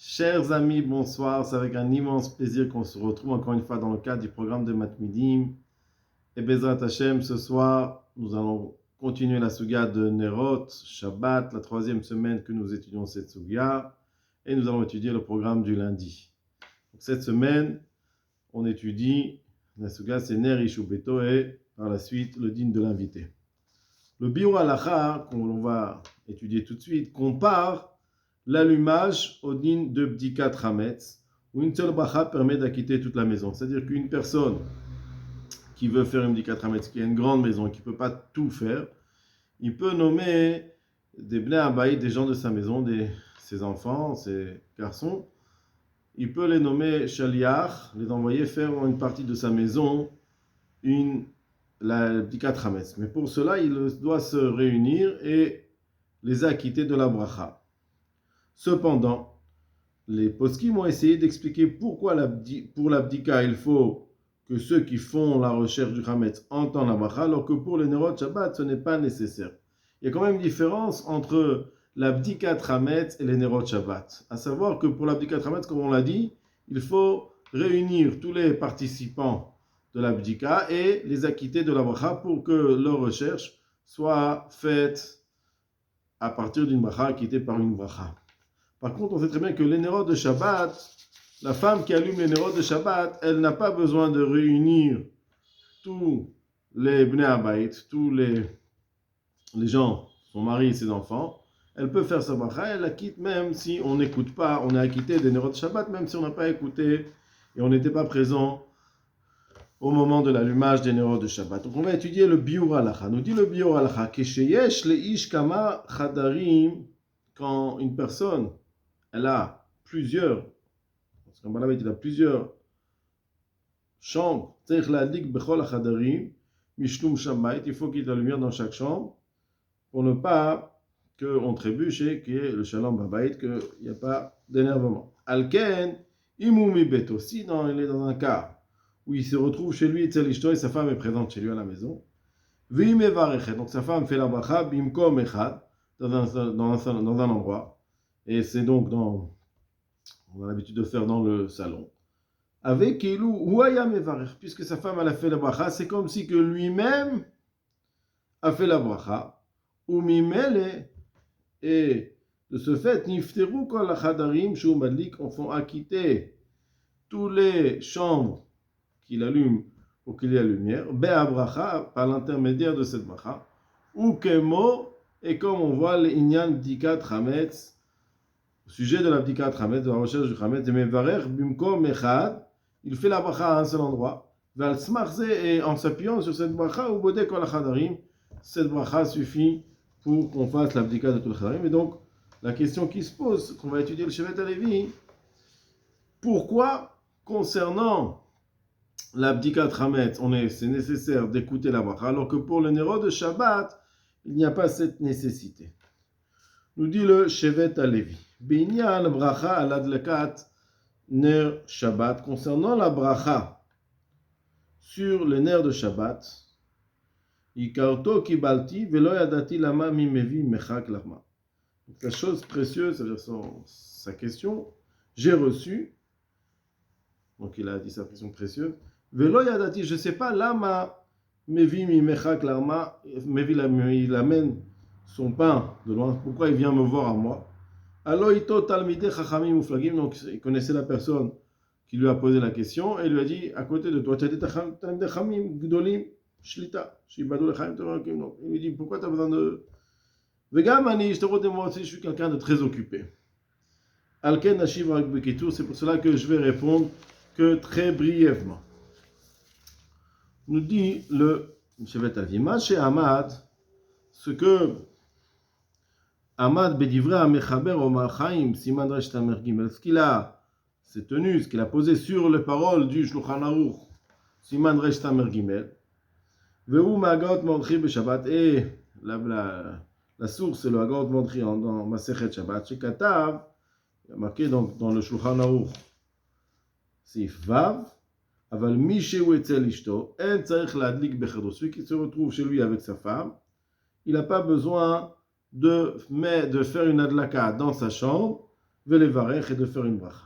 Chers amis, bonsoir. C'est avec un immense plaisir qu'on se retrouve encore une fois dans le cadre du programme de Matmidim. Et Bezrat Hashem, ce soir, nous allons continuer la Suga de Nerot, Shabbat, la troisième semaine que nous étudions cette Suga. Et nous allons étudier le programme du lundi. Donc, cette semaine, on étudie la Suga, c'est Ner Ishu Beto et par la suite le dîme de l'invité. Le Biur Halacha, qu'on va étudier tout de suite, compare l'allumage au din de Bdikat Hametz, où une seule bracha permet d'acquitter toute la maison. C'est-à-dire qu'une personne qui veut faire une Bdikat Hametz, qui a une grande maison et qui ne peut pas tout faire, il peut nommer des Bnei Abayit, des gens de sa maison, ses enfants, ses garçons. Il peut les nommer Shaliach, les envoyer faire une partie de sa maison, la Bdikat Hametz. Mais pour cela, il doit se réunir et les acquitter de la bracha. Cependant, les poskim ont essayé d'expliquer pourquoi pour l'abdika, il faut que ceux qui font la recherche du Hametz entendent la bracha, alors que pour les Nerot Shabbat, ce n'est pas nécessaire. Il y a quand même une différence entre l'abdikat Hametz et les Nerot Shabbat. À savoir que pour l'abdikat Hametz, comme on l'a dit, il faut réunir tous les participants de l'abdika et les acquitter de la bracha pour que leur recherche soit faite à partir d'une bracha acquittée par une bracha. Par contre, on sait très bien que les Nerot de Shabbat, la femme qui allume les Nerot de Shabbat, elle n'a pas besoin de réunir tous les Bnei Abayit, tous les gens, son mari et ses enfants. Elle peut faire sa bracha, elle acquitte même si on n'écoute pas, on a acquitté des Nerot de Shabbat, même si on n'a pas écouté et on n'était pas présent au moment de l'allumage des Nerot de Shabbat. Donc on va étudier le Biur Halacha. Nous dit le Biur Halacha, Kesheyesh leish kama chadarim, quand une personne elle a plusieurs, parce qu'en Balabait, il a plusieurs chambres, il faut qu'il y ait de la lumière dans chaque chambre, pour ne pas qu'on trébuche et qu'il y ait le shalom babait, qu'il n'y a pas d'énervement. Alken, imumi bet aussi, il est dans un cas où il se retrouve chez lui, et sa femme est présente chez lui à la maison. Donc sa femme fait la bracha, bimkom echad, dans un endroit. Et c'est donc on a l'habitude de faire dans le salon. Avec Elou, Ouaya Mevarech, puisque sa femme elle a fait la bracha, c'est comme si que lui-même a fait la bracha. Ou Mimele, et de ce fait, Nifteru kol achadarim shu madlik, on fait acquitter tous les chambres qu'il allume pour qu'il y ait la lumière, Be'a bracha, par l'intermédiaire de cette bracha. Ou Kemo, et comme on voit l'inyan dikat hametz, au sujet de l'abdikat Hametz, de la recherche du Hametz, il fait la bracha à un seul endroit. Et en s'appuyant sur cette bracha, cette bracha suffit pour qu'on fasse l'abdikat de tout le chadarim. Et donc, la question qui se pose, qu'on va étudier le Shevet HaLevi, pourquoi, concernant l'abdikat Hametz, c'est nécessaire d'écouter la bracha, alors que pour le Nerot de Shabbat, il n'y a pas cette nécessité. Nous dit le Shevet HaLevi. Binyan bracha al adlakat ner Shabbat. Concernant la bracha sur le ner de Shabbat, ikarto kibalti velo yadati lama mimevi mechak lama. La chose précieuse, c'est-à-dire sa question, j'ai reçu, donc il a dit sa question précieuse, velo yadati, je ne sais pas lama mevi mi mechak lama, mevi il amène son pain de loin, pourquoi il vient me voir à moi? Alors il connaissait la personne qui lui a posé la question et lui a dit, à côté de toi, tu as des talmidei chachamim gdolim shlita, shibadu lechaim terokim. Donc il lui dit, pourquoi tu as besoin de... Vegam ani, je te redis, moi aussi, je suis quelqu'un de très occupé. Alken nashiv rak bekitur, c'est pour cela que je vais répondre que très brièvement. Nous dit le Shevet HaLevi, ma chez Ahmad, ce que Ahmad Bedivre Amechaber Omar Chaim Siman Resh Tamer Gimel, ce qu'il a posé sur les paroles du Shulchan Aruch Siman Resh Tamer Gimel, Vehu Magot Mondri Beshabbat, et la source c'est le Magot Mondri dans Masechet Shabbat, chez Katav, il y a marqué donc dans le Shulchan Aruch Sif Vav, Aval Mishehu Etzel Ishto, En Tzarich Ladlik Bechado, celui qui se retrouve chez lui avec sa femme, il n'a pas besoin de faire une adlaka dans sa chambre Velevarech et de faire une bracha.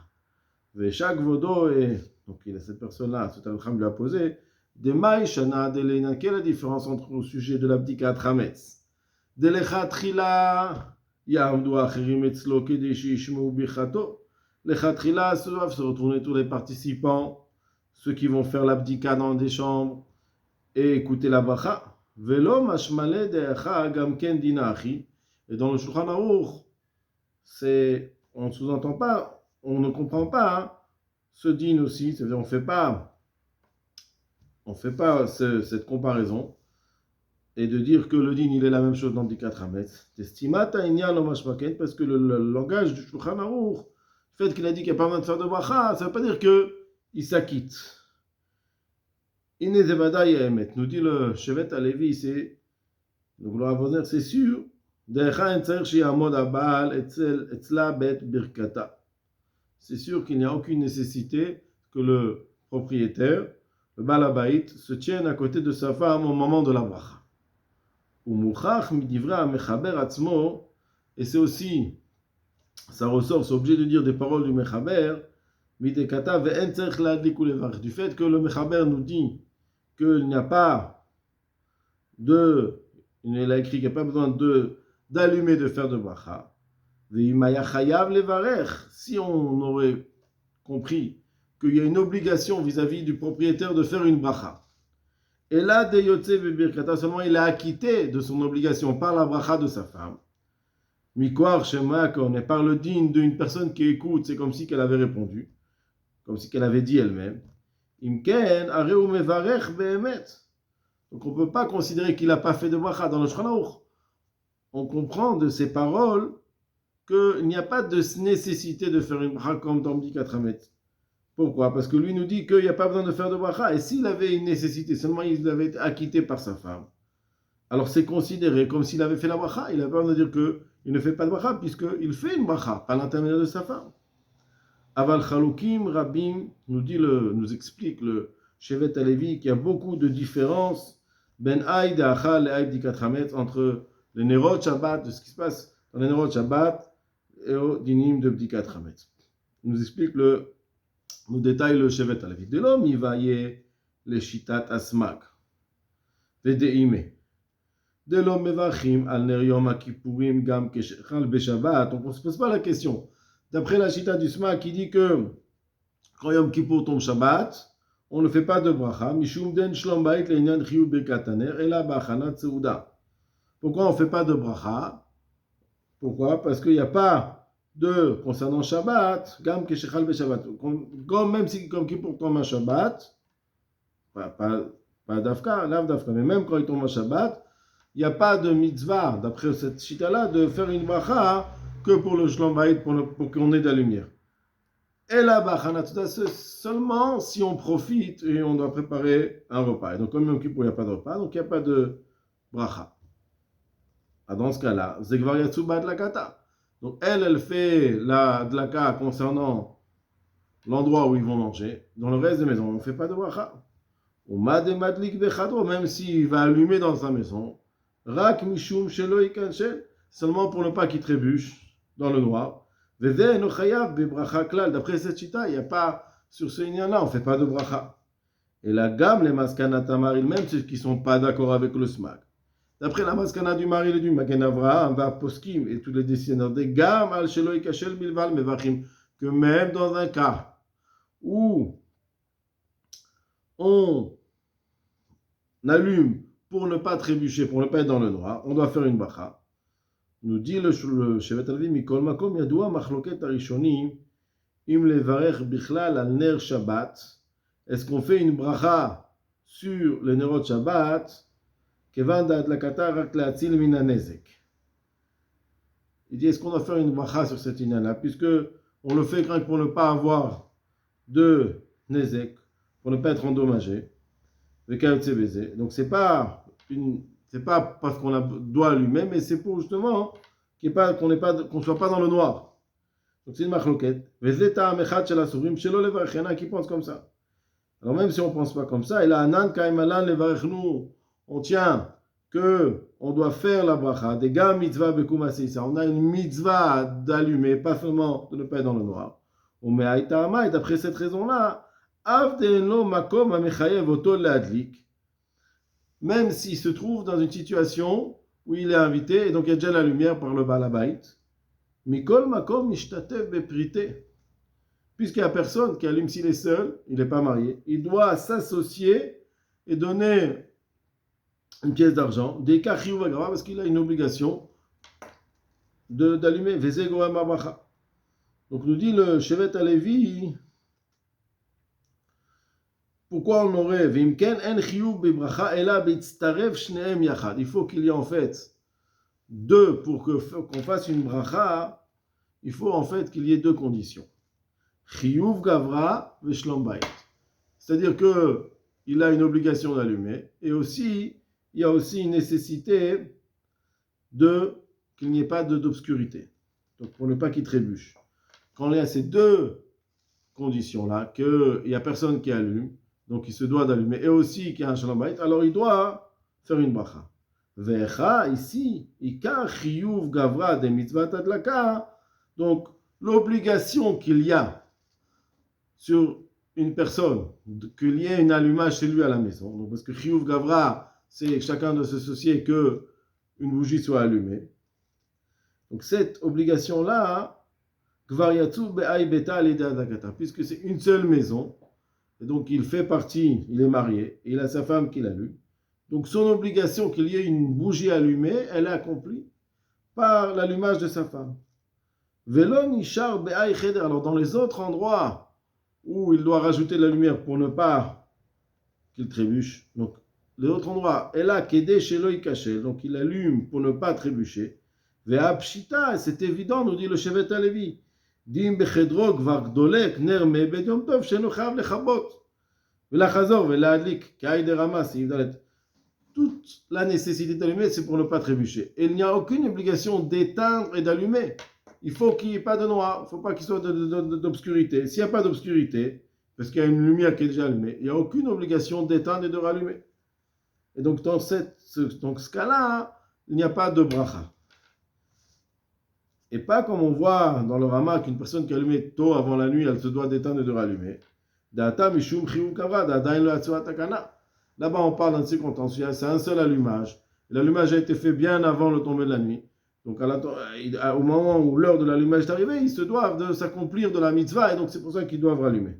Chaque vodo, et donc il a cette personne-là, ce Talmud lui a posé, Demai Shana Delena, quelle est la différence entre le sujet de l'abdikat Hametz? Delechatchila, Yamdu Acherim Etzlo Kedeshi Ishmeu Bichato. Lechatchila, se doivent se retourner tous les participants, ceux qui vont faire l'abdikat dans des chambres, et écouter la bracha. Velo Mashmale Deacha Gamken Dinachi. Et dans le Shulchan Aruch, on ne sous-entend pas, on ne comprend pas hein, ce din aussi, c'est-à-dire on ne fait pas cette comparaison et de dire que le din il est la même chose dans Dikat Hametz. Testimata inyan omashmaken, parce que le langage du Shulchan Aruch, le fait qu'il a dit qu'il n'y a pas besoin de faire de bracha, ça ne veut pas dire qu'il s'acquitte. Inne zevada yemet, nous dit le Shevet Alevi, c'est sûr. C'est sûr qu'il n'y a aucune nécessité que le propriétaire, le balabait, se tienne à côté de sa femme au moment de la bracha. Et c'est aussi, ça ressort, c'est obligé de dire des paroles du mechaber, du fait que le mechaber nous dit qu'il n'y a pas de, il a écrit qu'il n'y a pas besoin d'allumer, de faire de bracha. Si on aurait compris qu'il y a une obligation vis-à-vis du propriétaire de faire une bracha, et là, seulement il a acquitté de son obligation par la bracha de sa femme. Mikwar Shema, qu'on est par le digne d'une personne qui écoute, c'est comme si qu'elle avait répondu, comme si qu'elle avait dit elle-même. Imken, areu mevarech behemet. Donc on ne peut pas considérer qu'il n'a pas fait de bracha dans le Shulchan Aruch. On comprend de ces paroles qu'il n'y a pas de nécessité de faire une bracha comme dans Bdikat Hametz. Pourquoi? Parce que lui nous dit qu'il n'y a pas besoin de faire de bracha. Et s'il avait une nécessité, seulement il avait été acquitté par sa femme, alors c'est considéré comme s'il avait fait la bracha. Il n'a pas besoin de dire qu'il ne fait pas de bracha, puisqu'il fait une bracha par l'intermédiaire de sa femme. Aval Chalukim Rabim nous explique le Shevet Alevi qu'il y a beaucoup de différences ben Aïd Achal et Aïd Bdikat Hametz entre les Nerot Shabbat, de ce qui se passe dans les Nerot Shabbat et au dinim de Bdikat Hametz. Il nous explique nous détaille le Shevet Alevi. De l'homme, il va y les Shitat Asmak, Vedeime. De l'homme, Mevachim, al Ner Yom HaKippurim, Gam Keshechal Beshabbat. Donc on ne se pose pas la question. D'après la Shita du Smak, qui dit que quand Yom Kippur tombe Shabbat, on ne fait pas de bracha. Mishum den shlom bait le'inyan chiyuv birkat haner, ela ba'achanat seuda. Pourquoi on ne fait pas de bracha? Pourquoi? Parce qu'il n'y a pas concernant Shabbat, Gam Keshechal Beshabbat. Comme même si comme Kippur tombe un Shabbat, pas d'Afka, mais même quand il tombe un Shabbat, il n'y a pas de mitzvah, d'après cette chita-là, de faire une bracha que pour le Shlom Bayit, pour qu'on ait de la lumière. Et là, c'est seulement si on profite et on doit préparer un repas. Et donc, comme Yom Kippur, il n'y a pas de repas, donc il n'y a pas de bracha. Dans ce cas-là, Zegvar Yatsuba Dlakata. Donc, elle fait la Dlaka concernant l'endroit où ils vont manger. Dans le reste des maisons, on ne fait pas de bracha. Ou Mademadlik Bechadro, même s'il va allumer dans sa maison, Rak Mishum Shelo Ikanshel, seulement pour ne pas qu'il trébuche dans le noir. D'après cette chita, il n'y a pas, sur ce inyan-là, on ne fait pas de bracha. Et la gamme, les maskana tamaril, même ceux qui ne sont pas d'accord avec le smak. D'après la maskana du mari et du Magen Avraham, va poskim et tous les dessinateurs des gammes, al shelo ikashel bilval mevachim, que même dans un cas où on allume pour ne pas trébucher, pour ne pas être dans le noir, on doit faire une bracha. Nous dit le Shevet Alevi, Mikol Makom Yadoua Machloket Arishonim, Im Levarech Bichlal al Ner Shabbat. Est-ce qu'on fait une bracha sur le Nerot Shabbat? Kevan Da'at Lakata Rak Le'atzil Min HaNezek. Il dit, est-ce qu'on doit faire une bracha sur cette inyan-là, puisque on le fait pour ne pas avoir de Nezek, pour ne pas être endommagé. Donc c'est pas parce qu'on doit allumer, mais c'est pour justement qu'on ne soit pas dans le noir. Donc c'est une machloket. Qui pense comme ça. Alors même si on ne pense pas comme ça, il a anan kaimalan levarechnu, on tient que on doit faire la bracha, des gars mitzvah bekum seisa. On a une mitzvah d'allumer, pas seulement de ne pas être dans le noir. On met aïta amay, d'après cette raison-là, avdeno makom amechayev oto leadlik. Même s'il se trouve dans une situation où il est invité, et donc il y a déjà la lumière par le balabait, mikol makom ishtatev beprite. Puisqu'il n'y a personne qui allume s'il est seul, il n'est pas marié, il doit s'associer et donner une pièce d'argent, des cas parce qu'il a une obligation d'allumer. Donc nous dit le Shevet Alevi, pourquoi on aurait il faut qu'il y ait en fait deux, pour qu'on fasse une bracha, il faut en fait qu'il y ait deux conditions. Chiyuv gavra veshlom bayit. C'est-à-dire que il a une obligation d'allumer, et aussi il y a aussi une nécessité qu'il n'y ait pas d'obscurité. Donc pour ne pas qu'il trébuche. Quand il y a ces deux conditions-là, qu'il n'y a personne qui allume, donc il se doit d'allumer, et aussi qu'il y a un shalom bayit, alors il doit faire une bracha. Vecha, ici, ikar chiyuv gavra de mitzvah tadlaka, donc l'obligation qu'il y a sur une personne, qu'il y ait un allumage chez lui à la maison. Donc, parce que Chiyuv Gavra, c'est que chacun doit s'associer que une bougie soit allumée. Donc cette obligation-là, puisque c'est une seule maison, et donc il fait partie, il est marié, et il a sa femme qui l'allume. Donc son obligation qu'il y ait une bougie allumée, elle est accomplie par l'allumage de sa femme. Alors dans les autres endroits où il doit rajouter de la lumière pour ne pas qu'il trébuche. Donc, les autres endroits, Ela Kede Shelo Ikashel, donc il allume pour ne pas trébucher. Ve'a Pshita, c'est évident, nous dit le Shevet Alevi. Dim Bechedro Gvar Gdolek Ner Mebed Yom Tov Sheno Chav Lechabot. Ve'la Chazor, ve'la Adlik, Ka'ay de Ramas, toute la nécessité d'allumer, c'est pour ne pas trébucher. Et il n'y a aucune obligation d'éteindre et d'allumer. Il faut qu'il n'y ait pas de noir, il ne faut pas qu'il soit d'obscurité. S'il n'y a pas d'obscurité, parce qu'il y a une lumière qui est déjà allumée, il n'y a aucune obligation d'éteindre et de rallumer. Et donc, dans ce cas-là, il n'y a pas de bracha. Et pas comme on voit dans le Rama qu'une personne qui a allumé tôt avant la nuit, elle se doit d'éteindre et de rallumer. Là-bas, on parle d'un circonstance, c'est un seul allumage. L'allumage a été fait bien avant le tomber de la nuit. Donc, au moment où l'heure de l'allumage est arrivée, ils se doivent de s'accomplir de la mitzvah, et donc c'est pour ça qu'ils doivent rallumer.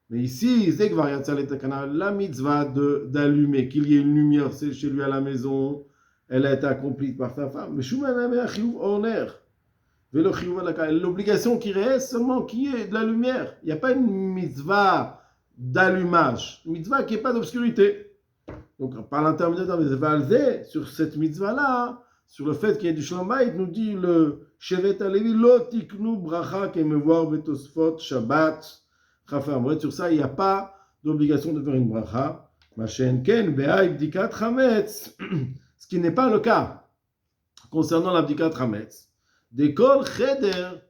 Mais ici, la mitzvah d'allumer, qu'il y ait une lumière chez lui à la maison, elle a été accomplie par sa femme. Mais l'obligation qui reste seulement qui est de la lumière. Il n'y a pas une mitzvah d'allumage, une mitzvah qui n'est pas d'obscurité. Donc, par l'intermédiaire de la mitzvah, sur cette mitzvah-là, sur le fait qu'il y ait du shalom bayit, nous dit le Shevet Alevi, lo tiknu bracha kemevoir betosfot shabbat chafam. Sur ça, il n'y a pas d'obligation de faire une bracha. Machen ken be'ay bdikat chametz. Ce qui n'est pas le cas concernant la bdikat chametz. Dekol cheder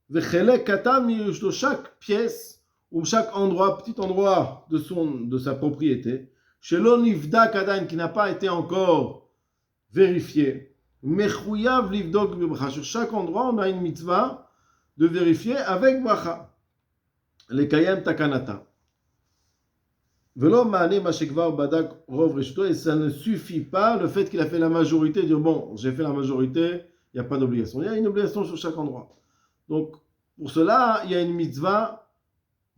vechelek katan miyushto, chaque pièce ou chaque endroit, petit endroit de sa propriété, shelo nivdak adain, qui n'a pas été encore vérifié. Mechouyav livdok bracha. Sur chaque endroit, on a une mitzvah de vérifier avec bracha. Les kayem takanata. Velo maane mashekvar badak rov reshto, et ça ne suffit pas le fait qu'il a fait la majorité, dire bon, j'ai fait la majorité, il n'y a pas d'obligation. Il y a une obligation sur chaque endroit. Donc, pour cela, il y a une mitzvah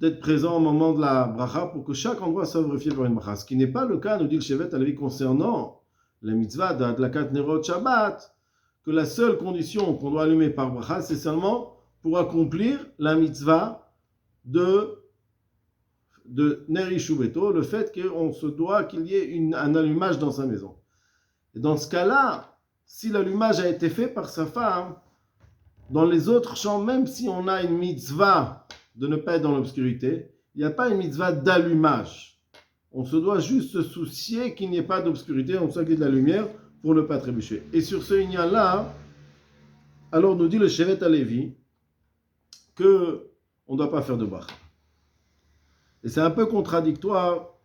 d'être présent au moment de la bracha pour que chaque endroit soit vérifié par une bracha. Ce qui n'est pas le cas, nous dit le Shevet Alevi, concernant la mitzvah d'Adlakat Nerot Shabbat, que la seule condition qu'on doit allumer par bracha, c'est seulement pour accomplir la mitzvah de Ner Yishuv Beto, le fait qu'on se doit qu'il y ait un allumage dans sa maison. Et dans ce cas-là, si l'allumage a été fait par sa femme, dans les autres champs, même si on a une mitzvah de ne pas être dans l'obscurité, il n'y a pas une mitzvah d'allumage. On se doit juste se soucier qu'il n'y ait pas d'obscurité, on sait qu'il y ait de la lumière pour ne pas trébucher. Et sur ce inyan-là, alors nous dit le Shevet Alevi que on ne doit pas faire de bracha. Et c'est un peu contradictoire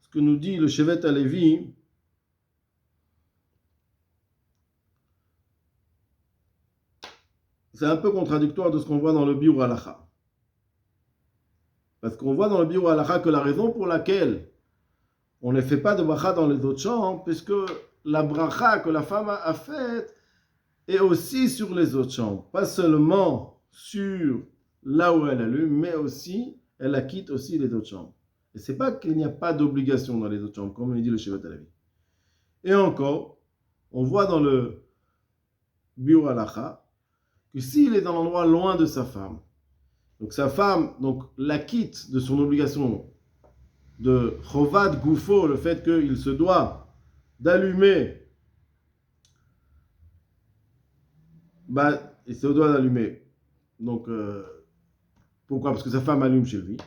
ce que nous dit le Shevet Alevi c'est un peu contradictoire de ce qu'on voit dans le Biur Halacha. Parce qu'on voit dans le Biur Halacha que la raison pour laquelle on ne fait pas de bracha dans les autres chambres, puisque la bracha que la femme a faite est aussi sur les autres chambres. Pas seulement sur là où elle allume, mais aussi, elle acquitte aussi les autres chambres. Et c'est pas qu'il n'y a pas d'obligation dans les autres chambres, comme le dit le Shevet Halevi. Et encore, on voit dans le Biur Halacha que s'il est dans l'endroit loin de sa femme, donc sa femme l'acquitte de son obligation de Chovat Goufo, le fait qu'il se doit d'allumer, il se doit d'allumer. Donc, pourquoi? Parce que sa femme allume chez lui.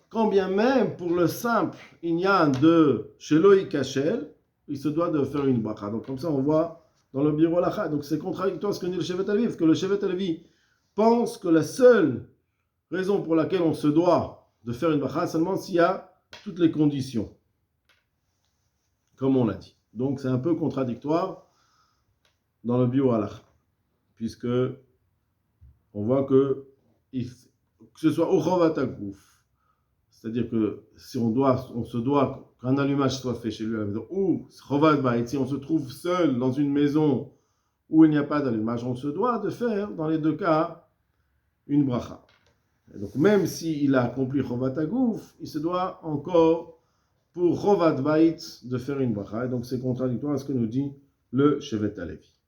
Quand bien même, pour le simple inyan de Sheloi Kachel, il se doit de faire une bracha. Donc, comme ça, on voit dans le Biur Halacha. Donc, c'est contradictoire ce que dit le Shevet Halevi, parce que le Shevet Halevi pense que la seule raison pour laquelle on se doit de faire une bracha, seulement s'il y a toutes les conditions, comme on l'a dit. Donc, c'est un peu contradictoire dans le Biur Halacha, puisque on voit que ce soit au Chovat HaGouf, c'est-à-dire que si on se doit qu'un allumage soit fait chez lui à la maison, ou Chovat Bait, si on se trouve seul dans une maison où il n'y a pas d'allumage, on se doit de faire, dans les deux cas, une bracha. Et donc, même s'il a accompli Chovat HaGouf, il se doit encore, pour Chovat Bait, de faire une bracha. Et donc, c'est contradictoire à ce que nous dit le Shevet Halevi.